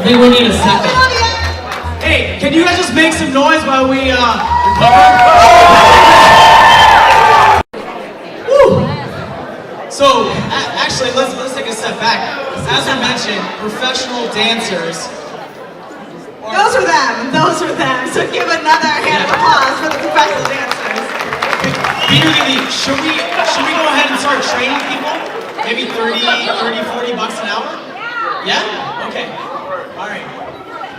Speaker 7: think we need a second. Hey, can you guys just make some noise while we recover? Woo! So, actually, let's take a step back. As I mentioned, professional dancers.
Speaker 3: Those are them. So give another hand of applause for the professional dancers.
Speaker 7: Peter Lee, should we go ahead and start training people? Maybe 40 bucks an hour? Yeah? Okay. All right.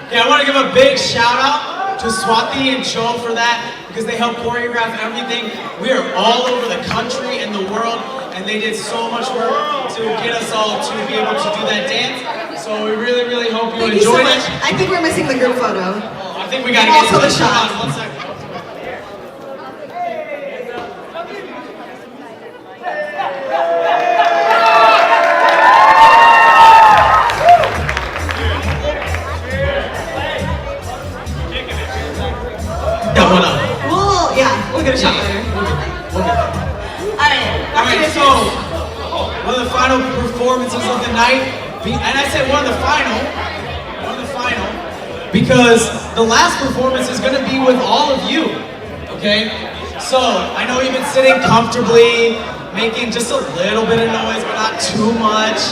Speaker 7: Okay, I want to give a big shout out to Swati and Joe for that because they helped choreograph everything. We are all over the country and the world, and they did so much work to get us all to be able to do that dance. So we really, really hope you enjoyed it.
Speaker 3: I think we're missing the group photo.
Speaker 7: I think we got to get
Speaker 3: also the shot.
Speaker 7: One second.
Speaker 3: We'll get a shot later.
Speaker 7: Alright, so one of the final performances of the night, and I said one of the final, because the last performance is going to be with all of you, okay? So, I know you've been sitting comfortably, making just a little bit of noise, but not too much,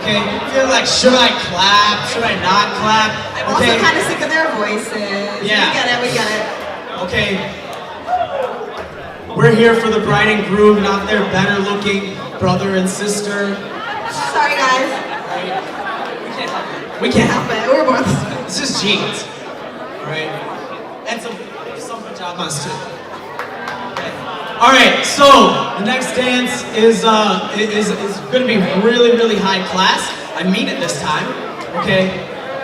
Speaker 7: okay? Feeling like, should I clap, should I not clap?
Speaker 3: I'm also kind of sick of their voices.
Speaker 7: Yeah.
Speaker 3: We get it.
Speaker 7: Okay. We're here for the bride and groom, not their better looking brother and sister.
Speaker 3: Sorry guys.
Speaker 7: We can't help
Speaker 3: it. We're both.
Speaker 7: It's just jeans. Alright? And some pajamas too. Okay. Alright, so the next dance is gonna be really, really high class. I mean it this time. Okay?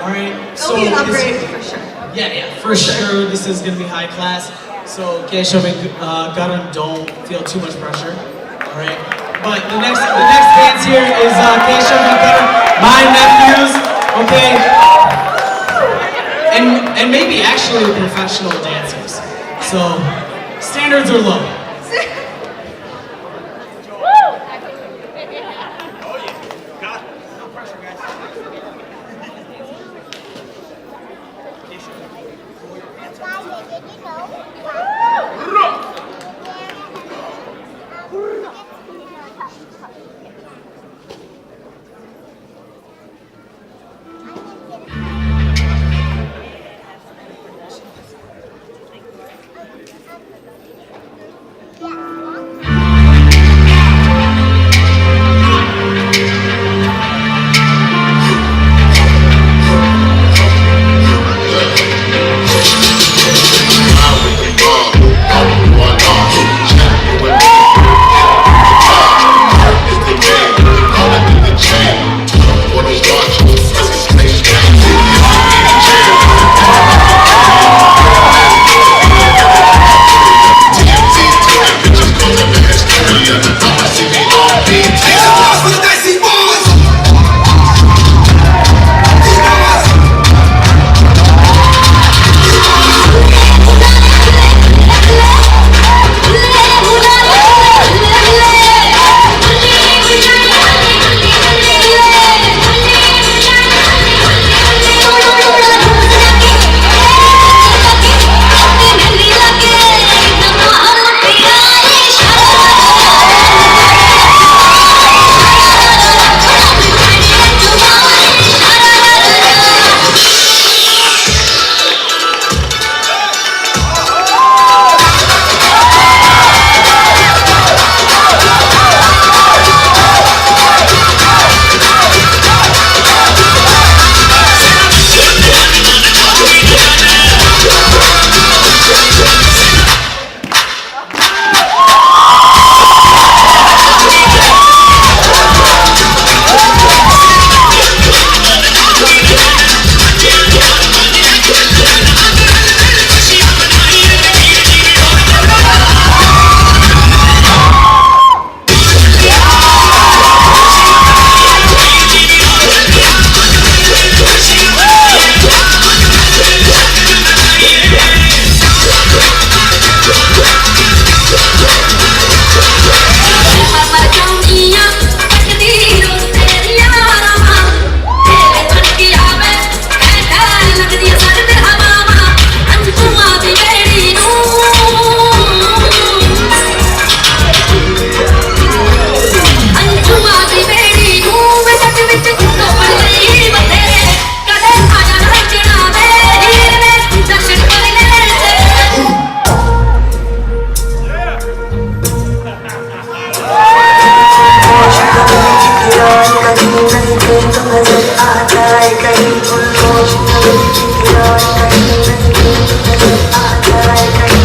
Speaker 7: Alright.
Speaker 3: It'll be an upgrade for sure.
Speaker 7: Yeah, for sure. This is gonna be high class. So, Garan, don't feel too much pressure. All right. But the next dance here is Garan, my nephews. Okay. And maybe actually professional dancers. So, standards are low.
Speaker 5: जाए कहीं उल्लू जाए कहीं नंगी आ जाए कहीं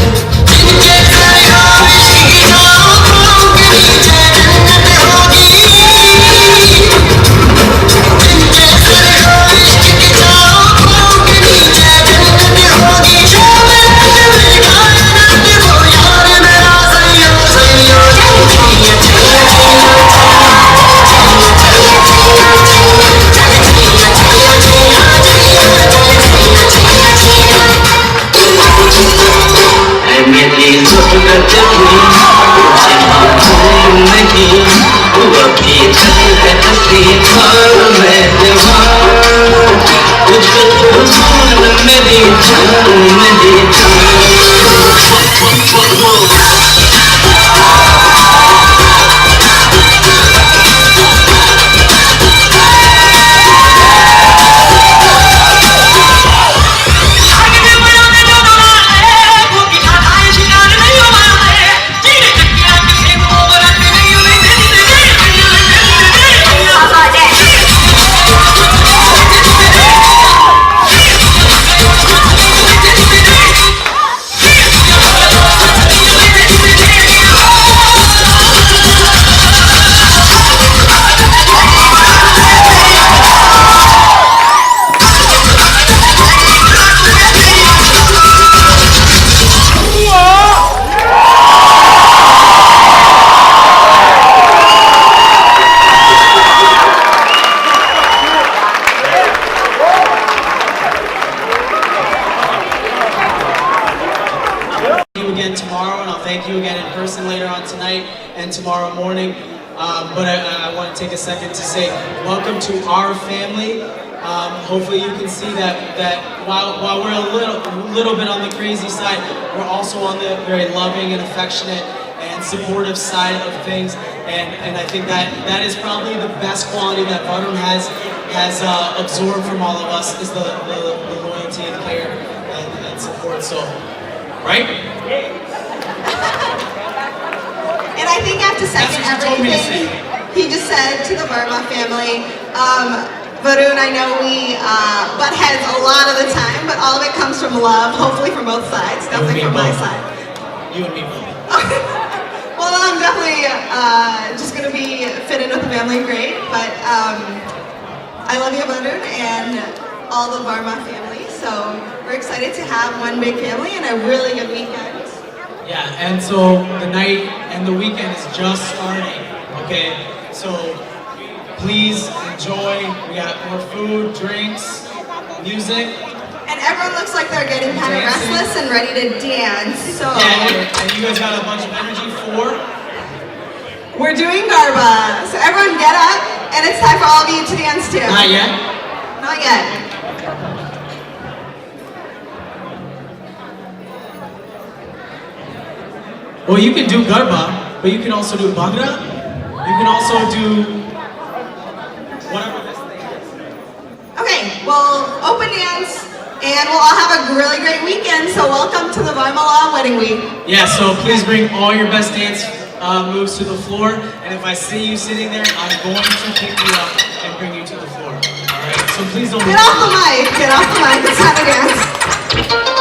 Speaker 4: tomorrow, and I'll thank you again in person later on tonight and tomorrow morning. But I want to take a second to say welcome to our family. Hopefully you can see that while we're a little bit on the crazy side, we're also on the very loving and affectionate and supportive side of things. And I think that is probably the best quality that Varun has absorbed from all of us, is the loyalty and care and support. So, right?
Speaker 3: And I think I have to second everything he just said to the Verma family. Varun, I know we butt heads a lot of the time, but all of it comes from love, hopefully from both sides, definitely from my side.
Speaker 4: You and me both.
Speaker 3: Well, I'm definitely just going to be fit in with the family great, but I love you, Varun, and all the Varma family, so we're excited to have one big family and a really good weekend.
Speaker 4: Yeah, and so the night and the weekend is just starting, okay? So please enjoy. We got more food, drinks, music.
Speaker 3: And everyone looks like they're getting kind of restless and ready to dance, so...
Speaker 4: Yeah, and you guys got a bunch of energy for?
Speaker 3: We're doing Garba, so everyone get up, and it's time for all of you to dance too.
Speaker 4: Not yet?
Speaker 3: Not yet.
Speaker 4: Well, you can do Garba, but you can also do Bhangra. You can also do whatever this thing is.
Speaker 3: Okay, well, open dance, and we'll all have a really great weekend, so welcome to the Varmala Wedding Week.
Speaker 4: Yeah, so please bring all your best dance moves to the floor, and if I see you sitting there, I'm going to pick you up and bring you to the floor. All right, so please don't...
Speaker 3: Get off the mic, it's time to dance.